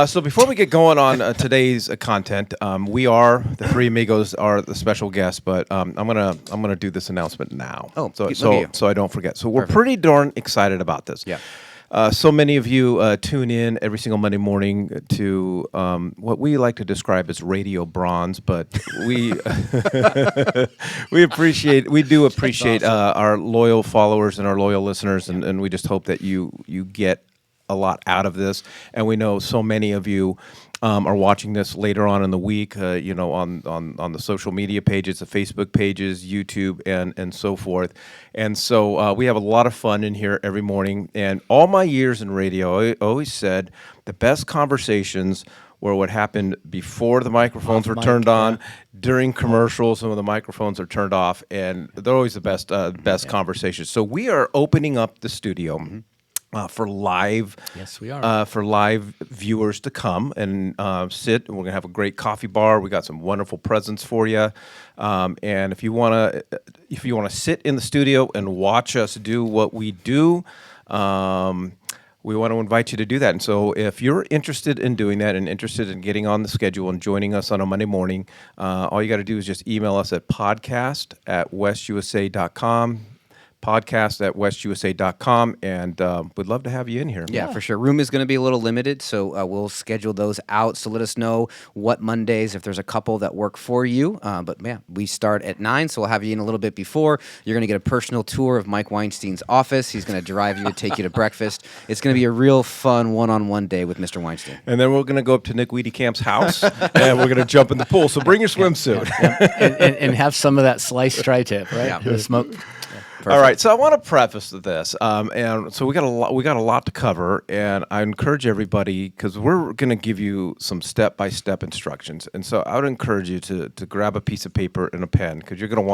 So before we get going on today's content, the three amigos are the special guests, but I'm gonna do this announcement now. Oh, so look so at you. so I don't forget. So we're Perfect. pretty darn excited about this. Yeah. So many of you tune in every single Monday morning to what we like to describe as radio bronze, but we we do appreciate our loyal followers and our loyal listeners, and we just hope that you get a lot out of this. And we know so many of you are watching this later on in the week, on the social media pages, the Facebook pages, YouTube, and so forth. And so we have a lot of fun in here every morning. And all my years in radio, I always said the best conversations were what happened before the microphones were turned on, during commercials, some of the microphones are turned off, and they're always the best conversations. So we are opening up the studio. For live, Yes, we are. For live viewers to come and sit. We're gonna have a great coffee bar. We got some wonderful presents for you. And if you wanna sit in the studio and watch us do what we do, we want to invite you to do that. And so, if you're interested in doing that and interested in getting on the schedule and joining us on a Monday morning, all you got to do is just email us at podcast@westusa.com. podcast@westusa.com, and we'd love to have you in here. Yeah, for sure. Room is going to be a little limited, so we'll schedule those out. So let us know what Mondays, if there's a couple that work for you. But yeah, we start at 9, so we'll have you in a little bit before. You're going to get a personal tour of Mike Weinstein's office. He's going to drive you, take you to breakfast. It's going to be a real fun one-on-one day with Mr. Weinstein. And then we're going to go up to Nick Wiedecamp's house, and we're going to jump in the pool. So bring your swimsuit. and have some of that sliced tri-tip, right? Yeah. The smoke. All right, so I want to preface this, and so we got a lot to cover, and I encourage everybody, because we're going to give you some step-by-step instructions, and so I would encourage you to grab a piece of paper and a pen, because you're going to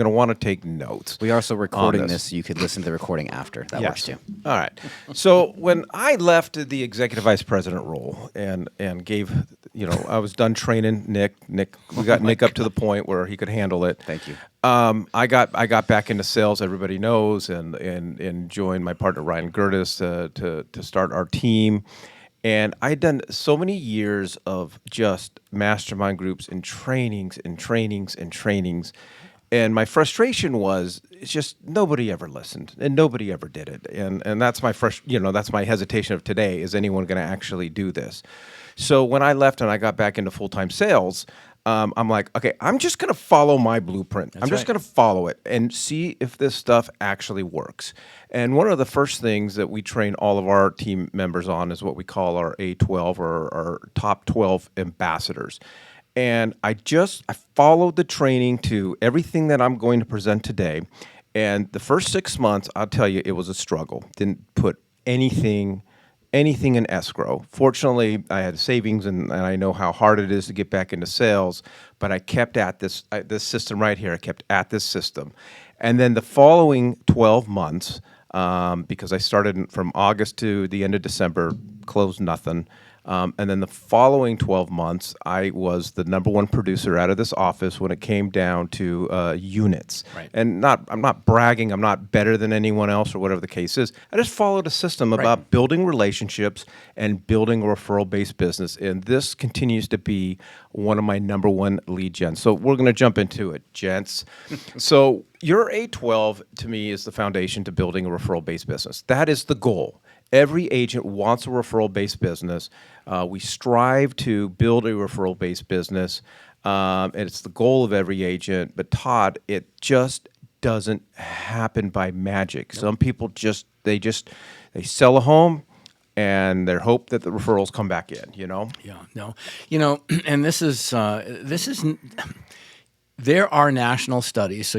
want to take notes. We are also recording this, so you could listen to the recording after. That works too. All right. So when I left the executive vice president role and gave, I was done training Nick. We got Nick up to the point where he could handle it. Thank you. I got back into sales, everybody knows, and joined my partner Ryan Gertis to start our team. And I'd done so many years of just mastermind groups and trainings. And my frustration was it's just nobody ever listened and nobody ever did it. And that's my that's my hesitation of today. Is anyone going to actually do this? So when I left and I got back into full-time sales, I'm like, okay, I'm just going to follow my blueprint. I'm just going to follow it and see if this stuff actually works. And one of the first things that we train all of our team members on is what we call our A12 or our top 12 ambassadors. And I followed the training to everything that I'm going to present today. And the first 6 months, I'll tell you, it was a struggle. Didn't put anything in escrow. Fortunately, I had savings, and I know how hard it is to get back into sales, but I kept at this system right here. I kept at this system. And then the following 12 months, because I started from August to the end of December, closed nothing. And then the following 12 months, I was the number one producer out of this office when it came down to units. Right. And I'm not bragging. I'm not better than anyone else or whatever the case is. I just followed a system about building relationships and building a referral-based business. And this continues to be one of my number one lead gens. So we're going to jump into it, gents. So your A12, to me, is the foundation to building a referral-based business. That is the goal. Every agent wants a referral-based business. We strive to build a referral-based business, and it's the goal of every agent. But Todd, it just doesn't happen by magic. Nope. Some people they sell a home, and they hope that the referrals come back in. Yeah, no, and this is. There are national studies, so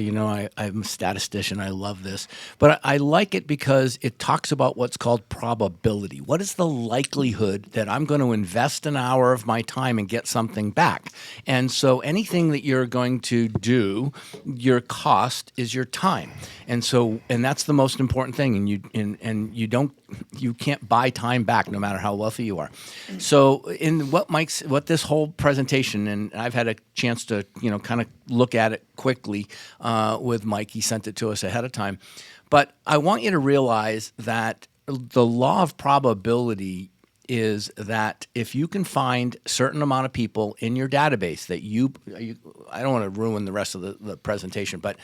I'm a statistician. I love this. But I like it because it talks about what's called probability. What is the likelihood that I'm going to invest an hour of my time and get something back? And so anything that you're going to do, your cost is your time. And that's the most important thing. And you can't buy time back no matter how wealthy you are. So in what this whole presentation, and I've had a chance to kind of look at it quickly with Mike. He sent it to us ahead of time. But I want you to realize that the law of probability is that if you can find a certain amount of people in your database that I don't want to ruin the rest of the presentation, but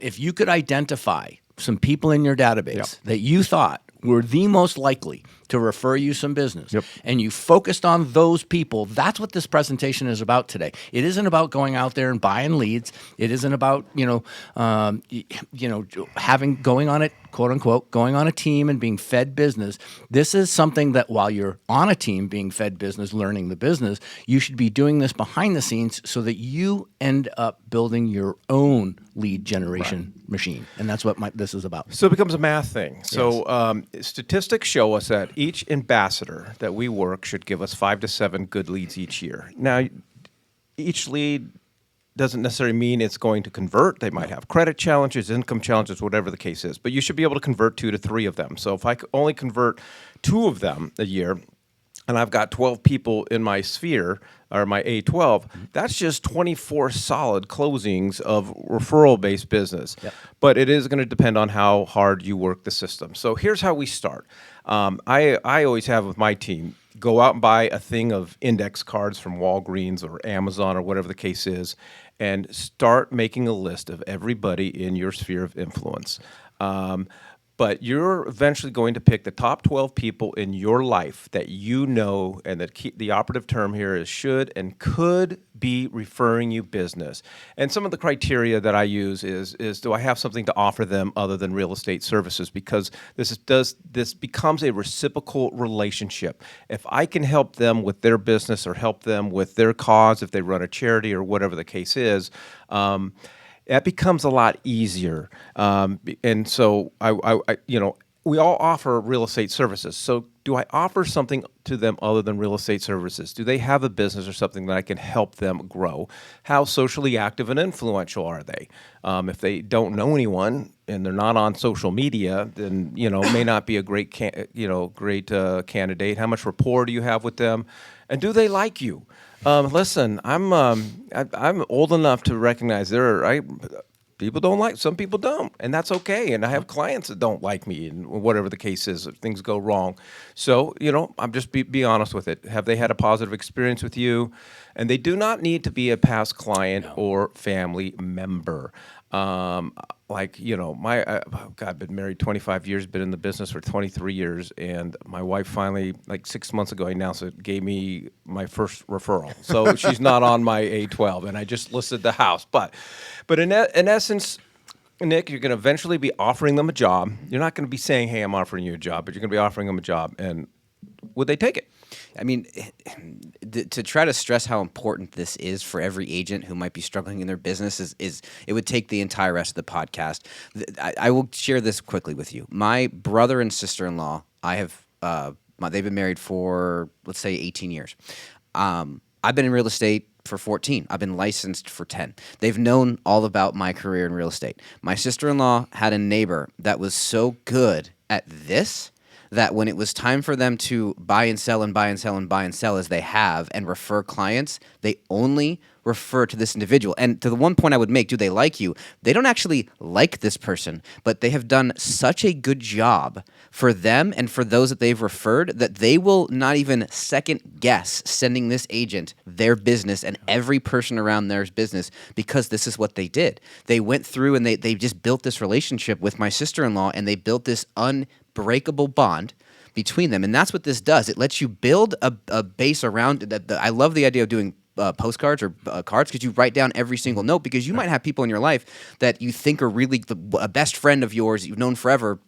if you could identify some people in your database that you thought were the most likely to refer you some business, and you focused on those people, that's what this presentation is about today. It isn't about going out there and buying leads. It isn't about going on it, quote unquote, going on a team and being fed business. This is something that while you're on a team being fed business, learning the business, you should be doing this behind the scenes so that you end up building your own lead generation machine. And that's what this is about. So it becomes a math thing. So statistics show us that each ambassador that we work should give us 5 to 7 good leads each year. Now, each lead doesn't necessarily mean it's going to convert. They might have credit challenges, income challenges, whatever the case is. But you should be able to convert 2 to 3 of them. So if I only convert 2 of them a year, and I've got 12 people in my sphere, or my A12, that's just 24 solid closings of referral-based business. But it is going to depend on how hard you work the system. So here's how we start. I always have with my team, go out and buy a thing of index cards from Walgreens or Amazon or whatever the case is, and start making a list of everybody in your sphere of influence. But you're eventually going to pick the top 12 people in your life that you know, and the operative term here is should and could be referring you business. And some of the criteria that I use is do I have something to offer them other than real estate services? Because this becomes a reciprocal relationship. If I can help them with their business or help them with their cause, if they run a charity or whatever the case is, it becomes a lot easier. And so we all offer real estate services. So do I offer something to them other than real estate services? Do they have a business or something that I can help them grow? How socially active and influential are they? If they don't know anyone and they're not on social media, then may not be a great candidate. How much rapport do you have with them? And do they like you? Listen, I'm old enough to recognize people don't like, some people don't, and that's okay. And I have clients that don't like me, and whatever the case is, if things go wrong. So, I'm just be honest with it. Have they had a positive experience with you? And they do not need to be a past client or family member. I've been married 25 years, been in the business for 23 years, and my wife finally, 6 months ago, gave me my first referral. So she's not on my A12, and I just listed the house. But in essence, Nick, you're going to eventually be offering them a job. You're not going to be saying, hey, I'm offering you a job, but you're going to be offering them a job, and would they take it? I mean, to try to stress how important this is for every agent who might be struggling in their business is it would take the entire rest of the podcast. I will share this quickly with you. My brother and sister-in-law, they've been married for, let's say, 18 years. I've been in real estate for 14. I've been licensed for 10. They've known all about my career in real estate. My sister-in-law had a neighbor that was so good at this that when it was time for them to buy and sell and buy and sell and buy and sell as they have and refer clients, they only refer to this individual. And to the one point I would make, do they like you? They don't actually like this person, but they have done such a good job for them and for those that they've referred that they will not even second guess sending this agent their business and every person around their business because this is what they did. They went through and they just built this relationship with my sister-in-law, and they built this unbreakable bond between them. And that's what this does. It lets you build a base around that. I love the idea of doing postcards or cards because you write down every single note, because you might have people in your life that you think are really a best friend of yours that you've known forever.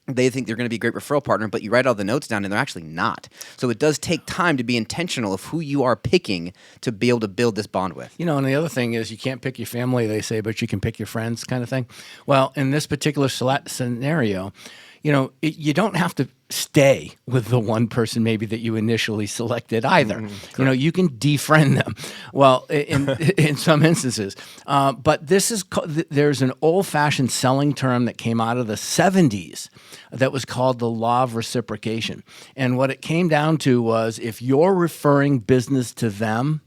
They think they're going to be a great referral partner, but you write all the notes down and they're actually not. So it does take time to be intentional of who you are picking to be able to build this bond with. And the other thing is you can't pick your family, they say, but you can pick your friends kind of thing. Well, in this particular scenario, you don't have to stay with the one person maybe that you initially selected either. You can defriend them. Well, in some instances. But this is there's an old-fashioned selling term that came out of the 70s that was called the law of reciprocation. And what it came down to was if you're referring business to them,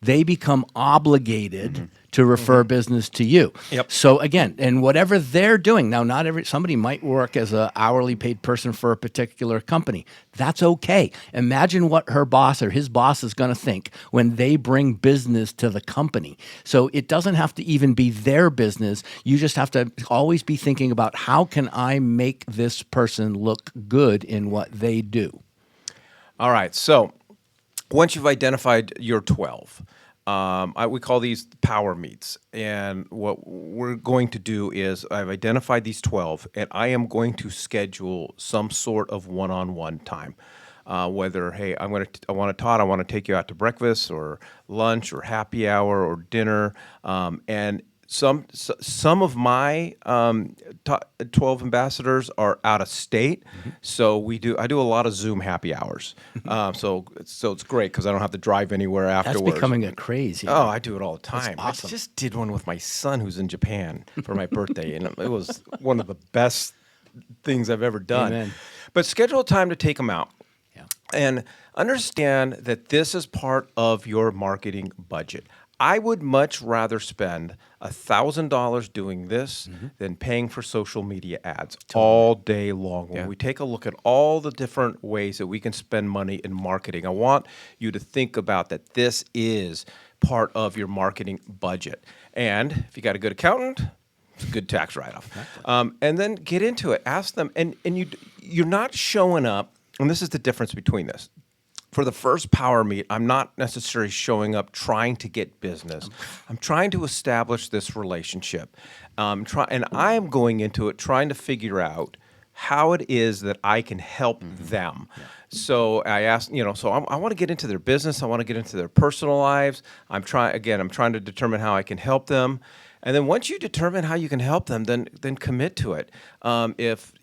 they become obligated to refer business to you. Yep. So again, and whatever they're doing now, somebody might work as an hourly paid person for a particular company. That's okay. Imagine what her boss or his boss is going to think when they bring business to the company. So it doesn't have to even be their business. You just have to always be thinking about how can I make this person look good in what they do. All right. So once you've identified your 12, we call these power meets. And what we're going to do is I've identified these 12, and I am going to schedule some sort of one-on-one time. Whether, hey, I want to take you out to breakfast or lunch or happy hour or dinner, and some of my 12 ambassadors are out of state, so I do a lot of Zoom happy hours. So it's great because I don't have to drive anywhere afterwards. That's becoming a craze. Oh, I do it all the time. That's awesome. I just did one with my son who's in Japan for my birthday, and it was one of the best things I've ever done. Amen. But schedule a time to take them out. Yeah. And understand that this is part of your marketing budget. I would much rather spend $1,000 doing this than paying for social media ads all day long. When we take a look at all the different ways that we can spend money in marketing, I want you to think about that this is part of your marketing budget. And if you got a good accountant, it's a good tax write-off. And then get into it. Ask them, and you're not showing up, and this is the difference between this. For the first power meet, I'm not necessarily showing up trying to get business. I'm trying to establish this relationship. And I am going into it trying to figure out how it is that I can help them. So I asked, I want to get into their business. I want to get into their personal lives. I'm trying to determine how I can help them. And then once you determine how you can help them, then commit to it. If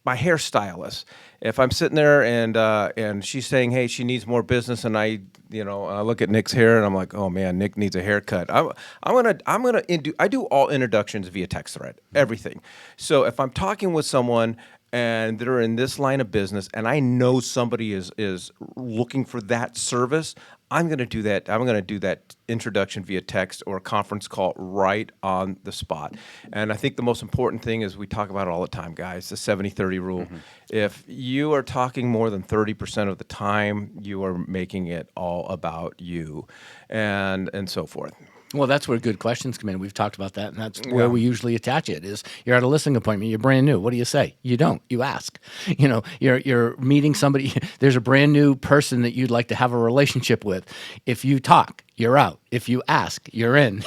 my hairstylist, if I'm sitting there and she's saying, hey, she needs more business, and I look at Nick's hair and I'm like, oh man, Nick needs a haircut. I do all introductions via text thread, everything. So if I'm talking with someone and they're in this line of business and I know somebody is looking for that service, I'm going to do that. I'm going to do that introduction via text or a conference call right on the spot. And I think the most important thing is we talk about it all the time, guys, the 70-30 rule. If you are talking more than 30% of the time, you are making it all about you and so forth. Well, that's where good questions come in. We've talked about that, and that's where we usually attach it. Is you're at a listing appointment, you're brand new. What do you say? You don't. You ask. You're meeting somebody. There's a brand new person that you'd like to have a relationship with. If you talk, you're out. If you ask, you're in.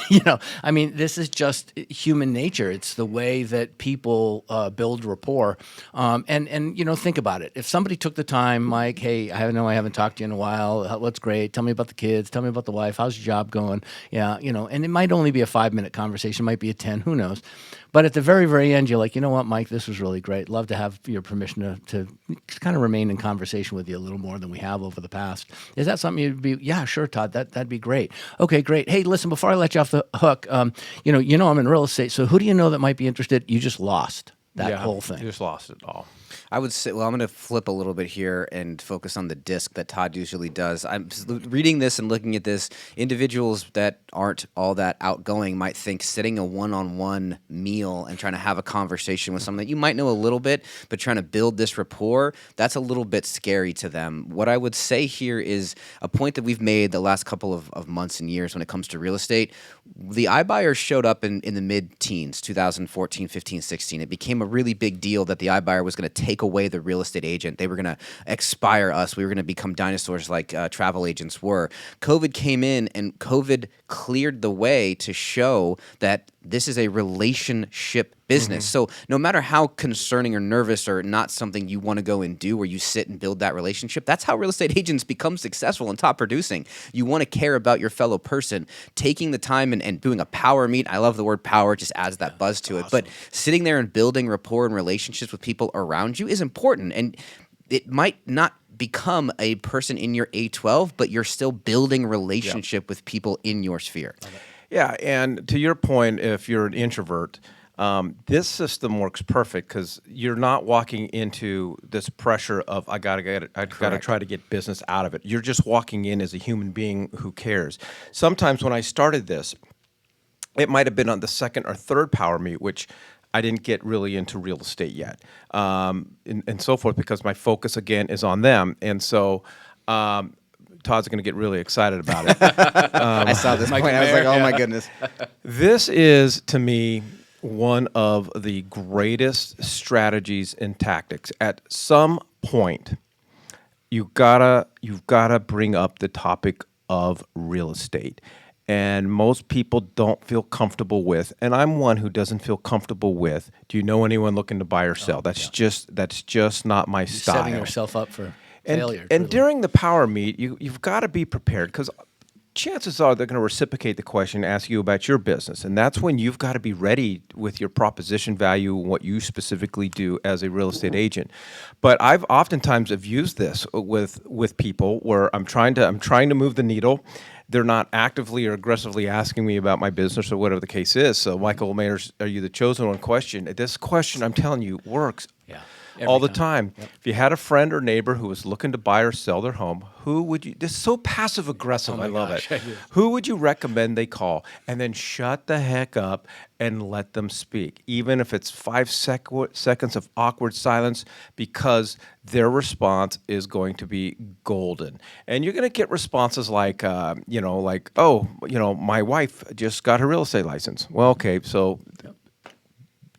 This is just human nature. It's the way that people build rapport. Think about it. If somebody took the time, Mike, hey, I haven't talked to you in a while. What's great? Tell me about the kids. Tell me about the wife. How's your job going? Yeah, and it might only be a 5-minute conversation. It might be a 10. Who knows? But at the very, very end, you're like, you know what, Mike, this was really great. Love to have your permission to kind of remain in conversation with you a little more than we have over the past. Is that something you'd be, yeah, sure, Todd, that'd be great. Okay, great. Hey, listen, before I let you off the hook, I'm in real estate, so who do you know that might be interested? You just lost that whole thing. You just lost it all. I would say, I'm going to flip a little bit here and focus on the disc that Todd usually does. I'm reading this and looking at this. Individuals that aren't all that outgoing might think sitting a one-on-one meal and trying to have a conversation with someone that you might know a little bit, but trying to build this rapport, that's a little bit scary to them. What I would say here is a point that we've made the last couple of months and years when it comes to real estate. The iBuyers showed up in the mid-teens, 2014, 15, 16. It became a really big deal that the iBuyer was going to take away the real estate agent. They were going to expire us. We were going to become dinosaurs like travel agents were. COVID came in, and COVID cleared the way to show that this is a relationship business. So no matter how concerning or nervous or not something you want to go and do where you sit and build that relationship, that's how real estate agents become successful and top producing. You want to care about your fellow person. Taking the time and doing a power meet, I love the word power, it just adds that buzz to it. But sitting there and building rapport and relationships with people around you is important. And it might not become a person in your A12, but you're still building relationship with people in your sphere. Yeah, and to your point, if you're an introvert, This system works perfect because you're not walking into this pressure of I gotta try to get business out of it. You're just walking in as a human being who cares. Sometimes when I started this, it might have been on the second or third power meet, which I didn't get really into real estate yet, and so forth, because my focus again is on them, and so. Todd's going to get really excited about it. I saw this point. I was like, oh my goodness. This is, to me, one of the greatest strategies and tactics. At some point, you've gotta bring up the topic of real estate. And most people don't feel comfortable with, and I'm one who doesn't feel comfortable with, do you know anyone looking to buy or sell? That's just not my style. Setting yourself up for And, failure. and truly. during the power meet, you've got to be prepared, because chances are they're going to reciprocate the question, ask you about your business. And that's when you've got to be ready with your proposition value and what you specifically do as a real estate agent. But I've oftentimes have used this with people where I'm trying to move the needle. They're not actively or aggressively asking me about my business or whatever the case is. So, Michael Mayers, are you the chosen one question? This question, I'm telling you, works. Yeah. All Every the time. If you had a friend or neighbor who was looking to buy or sell their home, who would you? This is so passive aggressive. I love gosh, it. I do. Who would you recommend they call? And then shut the heck up and let them speak, even if it's 5 seconds of awkward silence, because their response is going to be golden. And you're going to get responses like, oh, my wife just got her real estate license. Well, okay, so.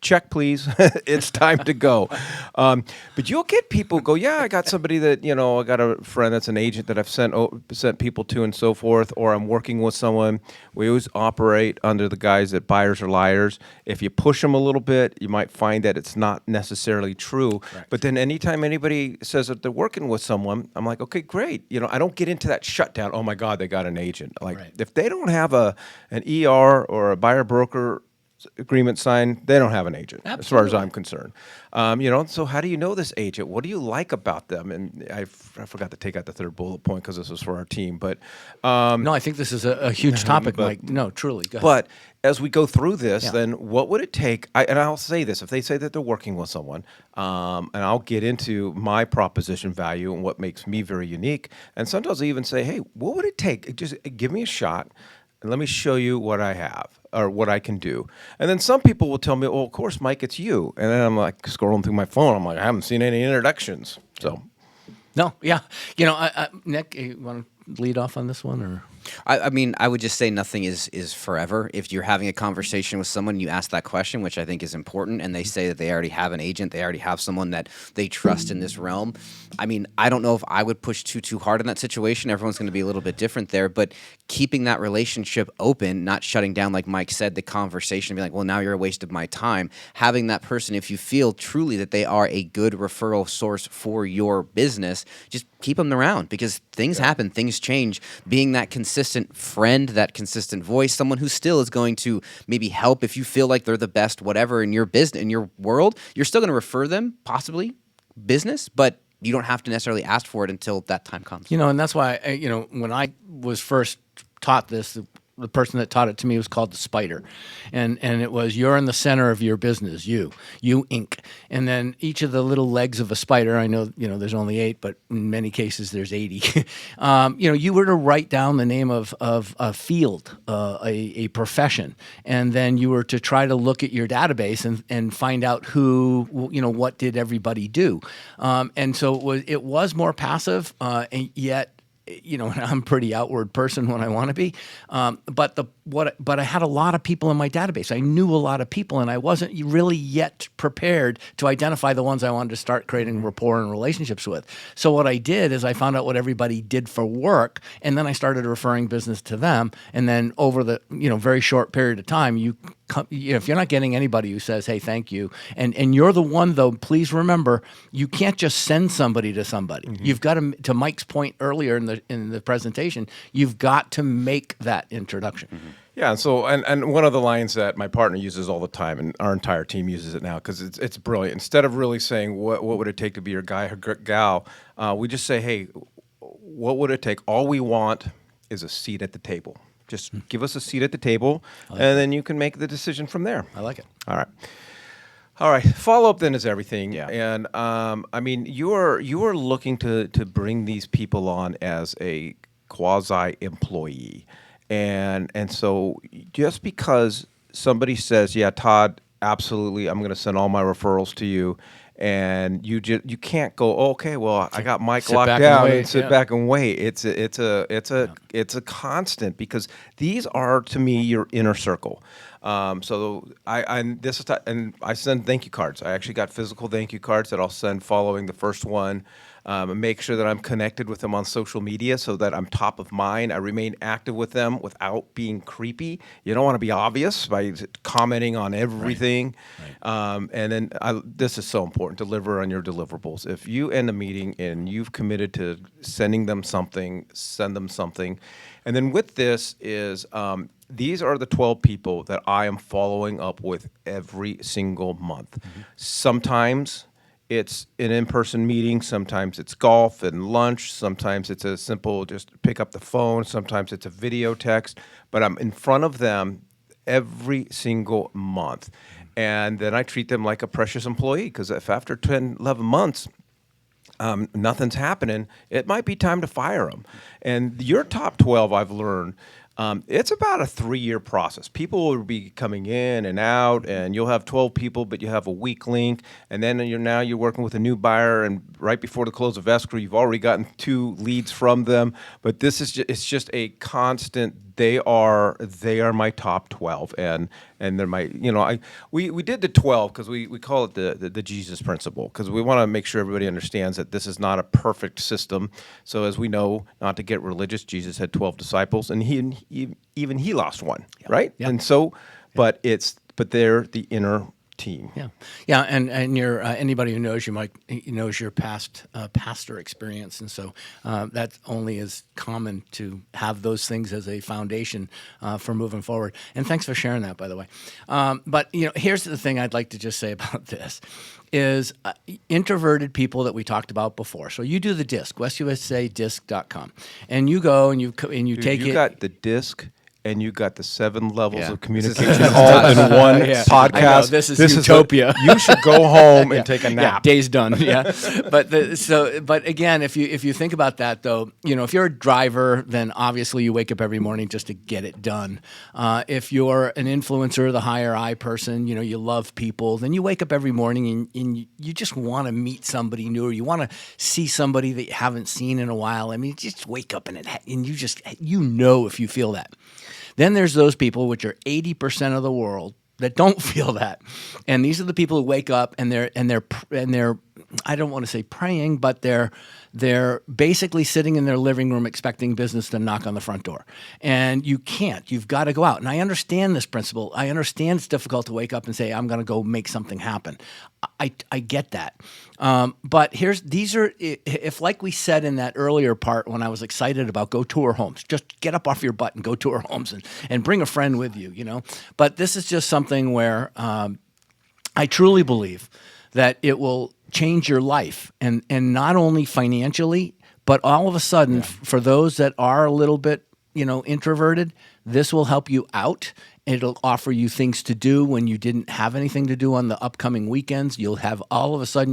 Check, please. It's time to go. But you'll get people who go, yeah, I got somebody that, I got a friend that's an agent that I've sent people to and so forth, or I'm working with someone. We always operate under the guise that buyers are liars. If you push them a little bit, you might find that it's not necessarily true. Correct. But then anytime anybody says that they're working with someone, I'm like, okay, great. I don't get into that shutdown. Oh my God, they got an agent. Like Right. if they don't have an ER or a buyer broker agreement signed, they don't have an agent, as far as Absolutely. I'm concerned. So how do you know this agent? What do you like about them? And I forgot to take out the third bullet point because this was for our team. But No, I think this is a huge topic, but- Mike. No, truly. Go ahead. but as we go through this, Yeah. then what would it take? And I'll say this: if they say that they're working with someone, and I'll get into my proposition value and what makes me very unique. And sometimes I even say, hey, what would it take? Just give me a shot, and let me show you what I have or what I can do. And then some people will tell me, well, of course, Mike, it's you. And then I'm like scrolling through my phone. I'm like, I haven't seen any introductions. So No, yeah. Nick, you want to lead off on this one? Or I mean, I would just say nothing is forever. If you're having a conversation with someone, you ask that question, which I think is important, and they say that they already have an agent, they already have someone that they trust in this realm. I mean, I don't know if I would push too hard in that situation. Everyone's going to be a little bit different there, but keeping that relationship open, not shutting down, like Mike said, the conversation, be like, well, now you're a waste of my time. Having that person, if you feel truly that they are a good referral source for your business, just keep them around, because things happen, things change. Being that consistent friend, that consistent voice, someone who still is going to maybe help if you feel like they're the best whatever in your business, in your world, you're still going to refer them, possibly business, but you don't have to necessarily ask for it until that time comes. and that's why, when I was first taught this, the person that taught it to me was called the spider. And it was, you're in the center of your business, you Inc. And then each of the little legs of a spider, I know, there's only 8, but in many cases there's 80. You were to write down the name of a field, a profession. And then you were to try to look at your database and find out who, what did everybody do. And so it was more passive, and yet, and I'm a pretty outward person when I want to be, but I had a lot of people in my database. I knew a lot of people, and I wasn't really yet prepared to identify the ones I wanted to start creating rapport and relationships with. So what I did is I found out what everybody did for work, and then I started referring business to them. And then over the very short period of time, if you're not getting anybody who says, hey, thank you, and you're the one, though, please remember, you can't just send somebody to somebody. Mm-hmm. You've got to Mike's point earlier in the presentation, you've got to make that introduction. Mm-hmm. yeah, so and one of the lines that my partner uses all the time, and our entire team uses it now because it's brilliant. Instead of really saying what would it take to be your guy or gal, we just say, hey, what would it take? All we want is a seat at the table. Just give us a seat at the table, and then you can make the decision from there. I like it. All right. All right. Follow up then is everything. Yeah. And I mean, you are looking to bring these people on as a quasi employee, and so just because somebody says, yeah, Todd, absolutely, I'm going to send all my referrals to you, and you can't go, oh, okay, well, I got Mike Sit locked back and down wait, and sit yeah. back and wait. It's a constant, because these are, to me, your inner circle. So and I send thank you cards. I actually got physical thank you cards that I'll send following the first one. And make sure that I'm connected with them on social media so that I'm top of mind. I remain active with them without being creepy. You don't want to be obvious by commenting on everything. And then this is so important: deliver on your deliverables. If you end a meeting and you've committed to sending them something, send them something. And then with this is these are the 12 people that I am following up with every single month. Sometimes it's an in-person meeting. Sometimes it's golf and lunch. Sometimes it's a simple just pick up the phone. Sometimes it's a video text. But I'm in front of them every single month. And then I treat them like a precious employee, because if after 10, 11 months, nothing's happening, it might be time to fire them. And your top 12, I've learned, it's about a 3-year process. People will be coming in and out, and you'll have 12 people, but you have a weak link, and then you're working with a new buyer, and right before the close of escrow, you've already gotten 2 leads from them. But this is it's just a constant. They are my top 12, and they're my, we did the 12 because we call it the Jesus principle, because we want to make sure everybody understands that this is not a perfect system. So as we know, not to get religious, Jesus had 12 disciples, and even he lost one, right? Yeah. And so, but they're the inner team. Yeah, and your anybody who knows you, Mike, knows your past pastor experience, and so that only is common to have those things as a foundation for moving forward. And thanks for sharing that, by the way. But here's the thing I'd like to just say about this is introverted people that we talked about before. So you do the DISC, WestUSADisc.com, and you go and you take it. You got the disc. And you got the 7 levels Yeah. of communication all in one podcast. I know, this is utopia. You should go home and take a nap. Day's done. Yeah, but again, if you think about that though, if you're a driver, then obviously you wake up every morning just to get it done. If you're an influencer, the higher I person, you love people, then you wake up every morning and you just want to meet somebody new, or you want to see somebody that you haven't seen in a while. I mean, you just wake up and you just if you feel that. Then there's those people, which are 80% of the world, that don't feel that, and these are the people who wake up and they're I don't want to say praying, but they're basically sitting in their living room expecting business to knock on the front door, and you can't. You've got to go out. And I understand this principle. I understand it's difficult to wake up and say I'm going to go make something happen. I get that. But if like we said in that earlier part when I was excited about go tour homes, just get up off your butt and go tour homes and bring a friend with you, But this is just something where I truly believe that it will change your life, and not only financially, but all of a sudden for those that are a little bit, introverted, this will help you out. It'll offer you things to do when you didn't have anything to do on the upcoming weekends. You'll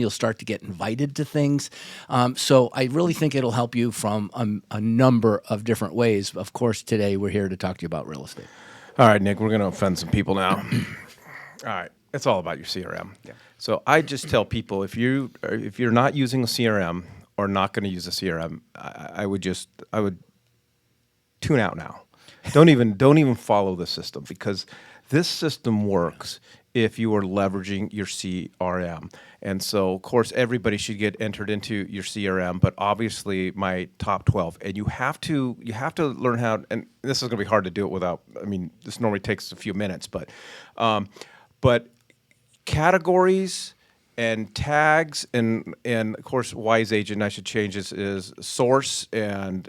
start to get invited to things. So I really think it'll help you from a number of different ways. Of course, today we're here to talk to you about real estate. All right, Nick, we're going to offend some people now. All right, it's all about your CRM. Yeah. So I just tell people, if you're not using a CRM or not going to use a CRM, I would tune out now. Don't even follow the system, because this system works if you are leveraging your CRM. And so, of course, everybody should get entered into your CRM, but obviously my top 12. And you have to learn how, and this is going to be hard to do it without, this normally takes a few minutes, but categories and tags and of course Wise Agent, I should change this, is source and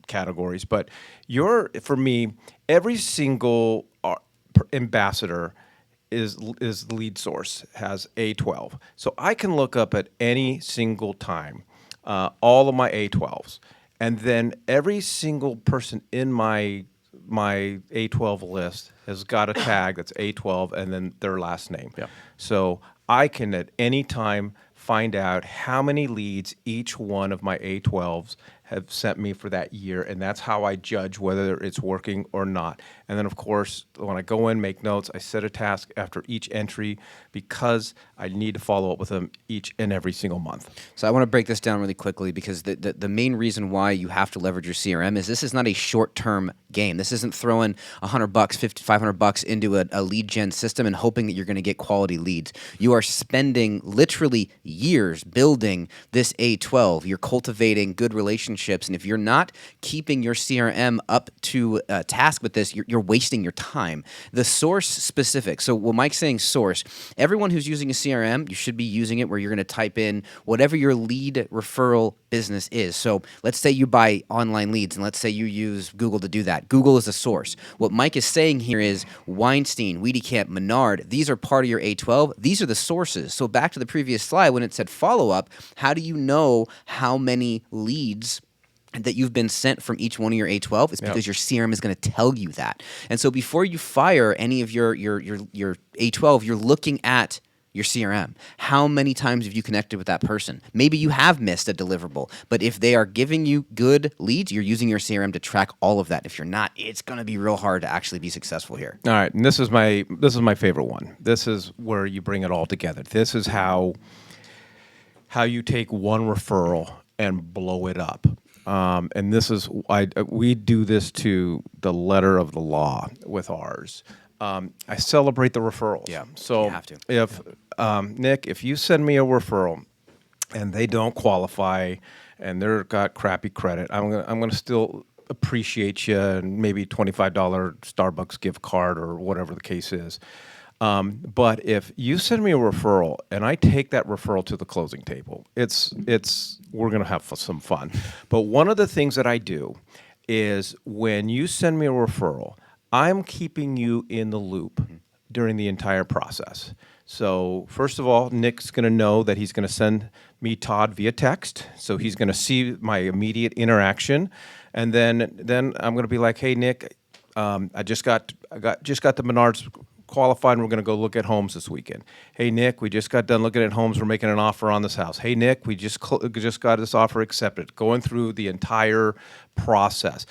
categories. But for me, every single ambassador is lead source has A12. So I can look up at any single time all of my A12s, and then every single person in my my A12 list has got a tag that's A12 and then their last name. Yeah. So I can at any time find out how many leads each one of my A12s have sent me for that year, and that's how I judge whether it's working or not. And then, of course, when I go in, make notes, I set a task after each entry because I need to follow up with them each and every single month. So I want to break this down really quickly because the main reason why you have to leverage your CRM is this is not a short-term game. This isn't throwing $100, $50, $500 into a lead gen system and hoping that you're going to get quality leads. You are spending literally years building this A12. You're cultivating good relationships, and if you're not keeping your CRM up to task with this, you're wasting your time. The source specific. So what Mike's saying, source. Everyone who's using a CRM, you should be using it where you're going to type in whatever your lead referral business is. So let's say you buy online leads, and let's say you use Google to do that. Google is a source. What Mike is saying here is Weinstein, Weedy Camp, Menard, these are part of your A12. These are the sources. So back to the previous slide when it said follow-up, how do you know how many leads that you've been sent from each one of your A12? It's because your CRM is going to tell you that. And so before you fire any of your A12, you're looking at your CRM. How many times have you connected with that person? Maybe you have missed a deliverable, but if they are giving you good leads, you're using your CRM to track all of that. If you're not, it's going to be real hard to actually be successful here. All right, and this is my favorite one. This is where you bring it all together. This is how you take one referral and blow it up. And this is we do this to the letter of the law with ours. I celebrate the referrals. Yeah, So you have to. if Nick, if you send me a referral and they don't qualify and they're got crappy credit, I'm gonna still appreciate you and maybe $25 Starbucks gift card or whatever the case is. But if you send me a referral and I take that referral to the closing table, we're going to have some fun. But one of the things that I do is when you send me a referral, I'm keeping you in the loop during the entire process. So first of all, Nick's going to know that he's going to send me Todd via text. So he's going to see my immediate interaction. And then I'm going to be like, hey, Nick, I just got the Menards qualified and we're going to go look at homes this weekend. Hey, Nick, we just got done looking at homes. We're making an offer on this house. Hey, Nick, we just got this offer accepted. Going through the entire process.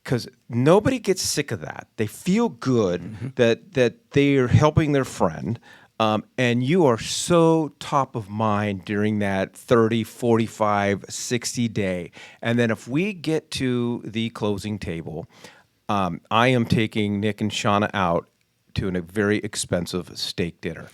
Because nobody gets sick of that. They feel good that they are helping their friend. And you are so top of mind during that 30, 45, 60 day. And then if we get to the closing table, I am taking Nick and Shauna out to a very expensive steak dinner.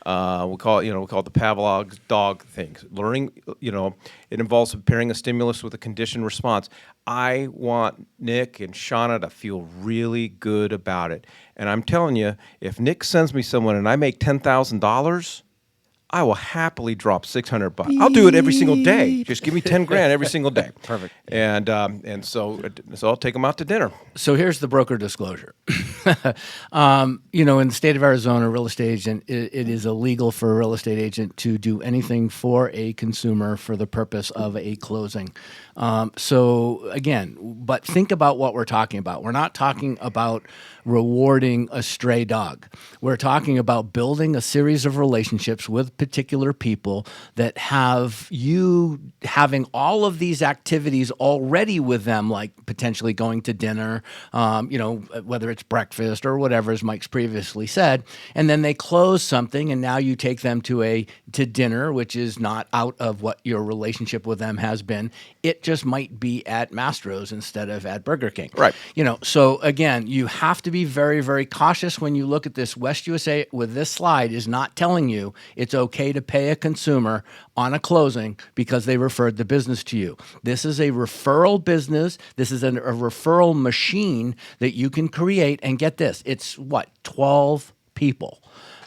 We call it the Pavlov's dog thing. Learning, it involves pairing a stimulus with a conditioned response. I want Nick and Shauna to feel really good about it. And I'm telling you, if Nick sends me someone and I make $10,000, I will happily drop $600. I'll do it every single day. Just give me 10 grand every single day. Perfect. And so I'll take them out to dinner. So here's the broker disclosure. In the state of Arizona, a real estate agent, it is illegal for a real estate agent to do anything for a consumer for the purpose of a closing. So again, but think about what we're talking about. We're not talking about rewarding a stray dog. We're talking about building a series of relationships with particular people that have you having all of these activities already with them, like potentially going to dinner, whether it's breakfast or whatever, as Mike's previously said, and then they close something, and now you take them to dinner, which is not out of what your relationship with them has been. It just might be at Mastro's instead of at Burger King. Right. So again, you have to be very, very cautious when you look at this. West USA with this slide is not telling you it's okay to pay a consumer on a closing because they referred the business to you. This is a referral business. This is a referral machine that you can create. And get this, it's 12 people.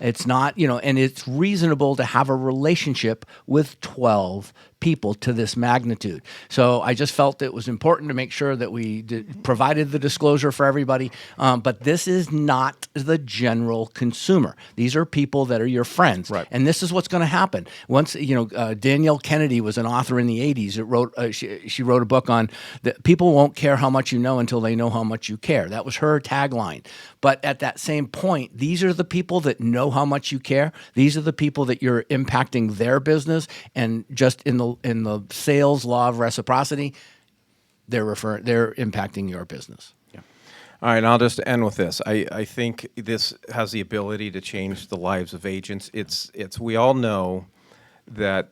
It's not, and it's reasonable to have a relationship with 12 people to this magnitude. So I just felt it was important to make sure that we provided the disclosure for everybody. But this is not the general consumer. These are people that are your friends. Right. And this is what's going to happen. Once, Danielle Kennedy was an author in the 80s. She wrote a book on that people won't care how much you know until they know how much you care. That was her tagline. But at that same point, these are the people that know how much you care. These are the people that you're impacting their business, and just in the sales law of reciprocity, they're impacting your business. All right, and I'll just end with this. I think this has the ability to change the lives of agents. We all know that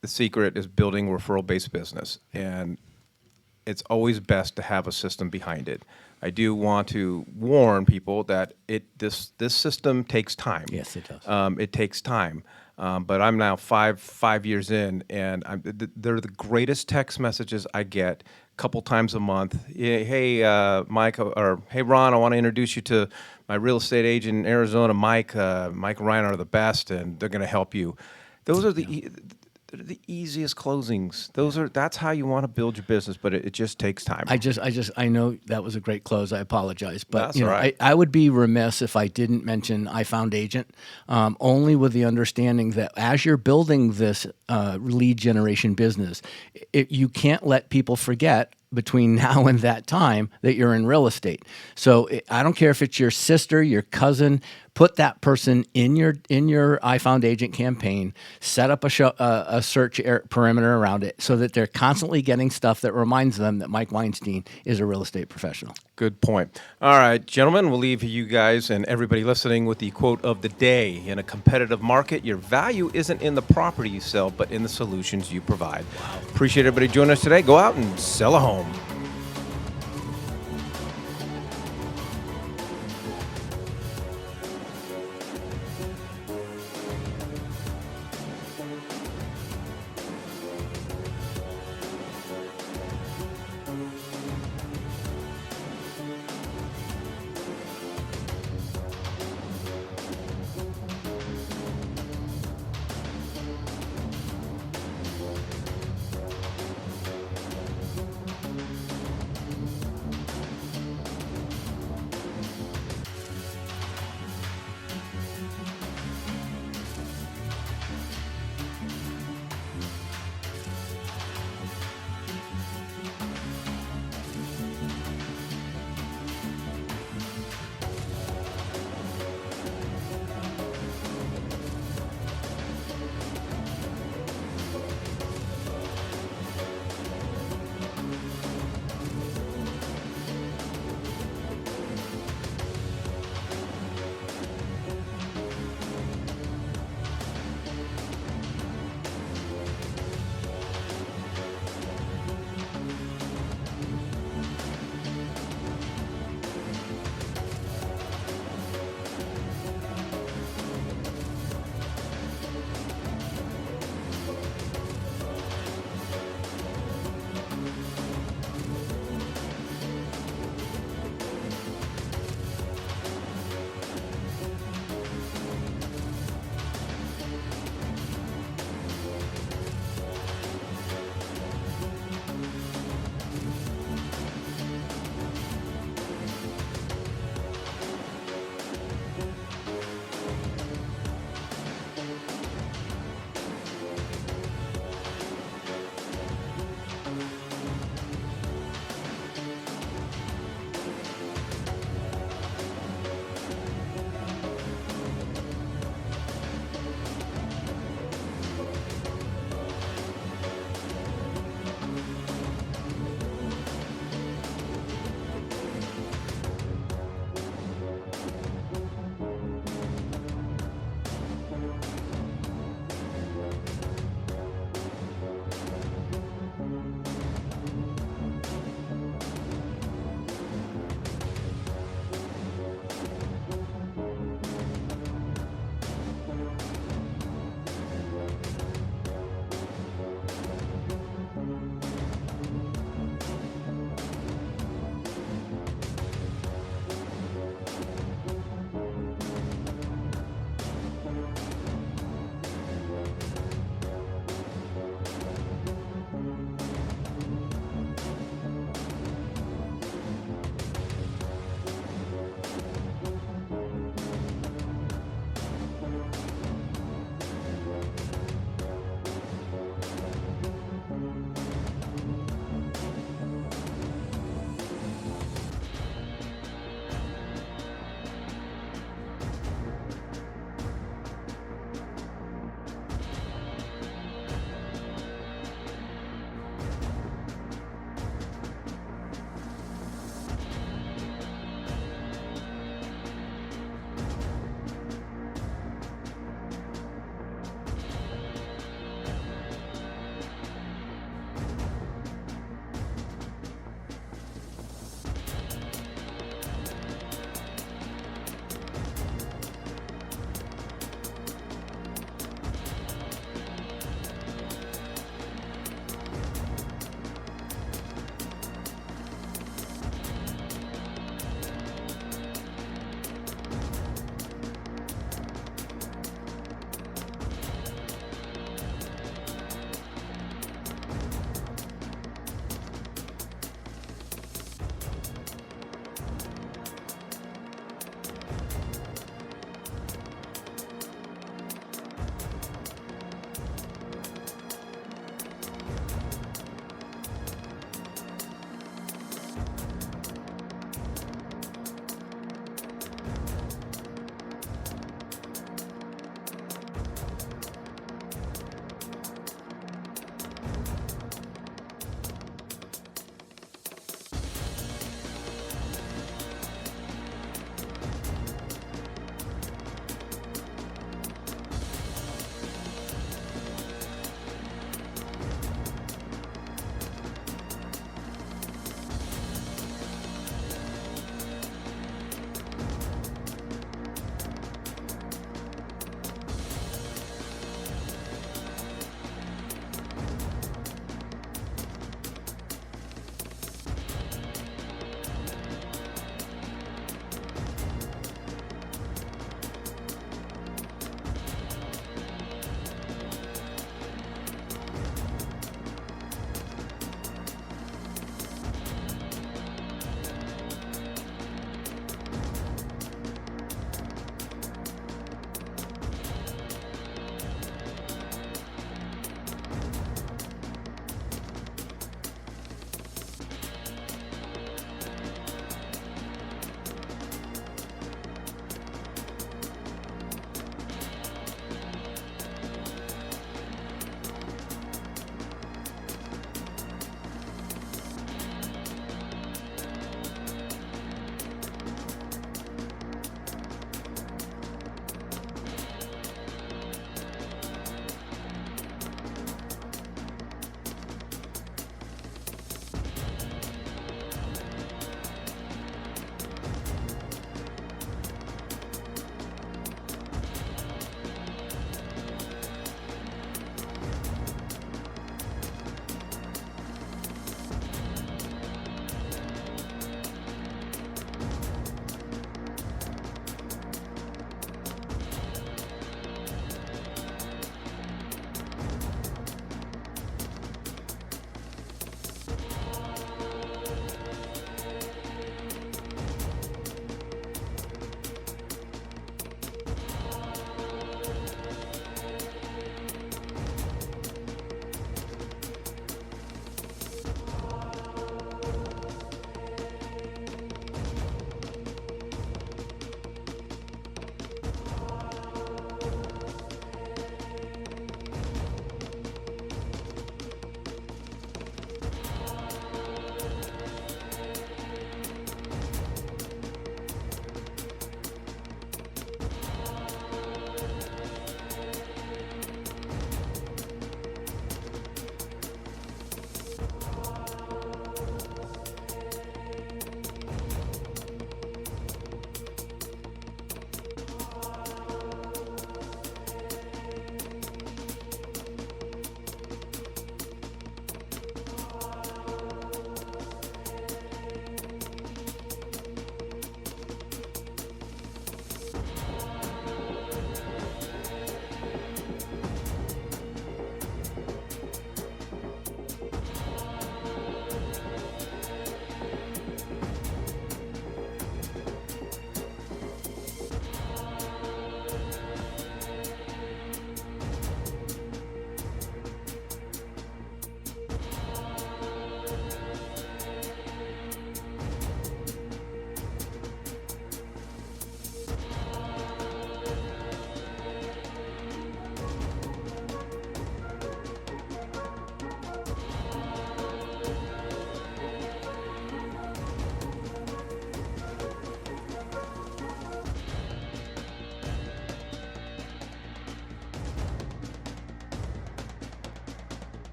the secret is building referral-based business, and it's always best to have a system behind it. I do want to warn people that this system takes time. Yes, it does. It takes time. But I'm now five years in, and they're the greatest text messages I get a couple times a month. Hey, Mike, or hey, Ron, I want to introduce you to my real estate agent in Arizona, Mike. Mike and Ryan are the best, and they're going to help you. Those are they're the easiest closings. That's how you want to build your business, but it just takes time. I know that was a great close. I apologize, but That's all right. I would be remiss if I didn't mention I Found Agent, only with the understanding that as you're building this lead generation business, you can't let people forget between now and that time that you're in real estate. So I don't care if it's your sister, your cousin. Put that person in your I Found Agent campaign. Set up a search perimeter around it so that they're constantly getting stuff that reminds them that Mike Weinstein is a real estate professional. Good point. All right, gentlemen, we'll leave you guys and everybody listening with the quote of the day. In a competitive market, your value isn't in the property you sell, but in the solutions you provide. Wow. Appreciate everybody joining us today. Go out and sell a home.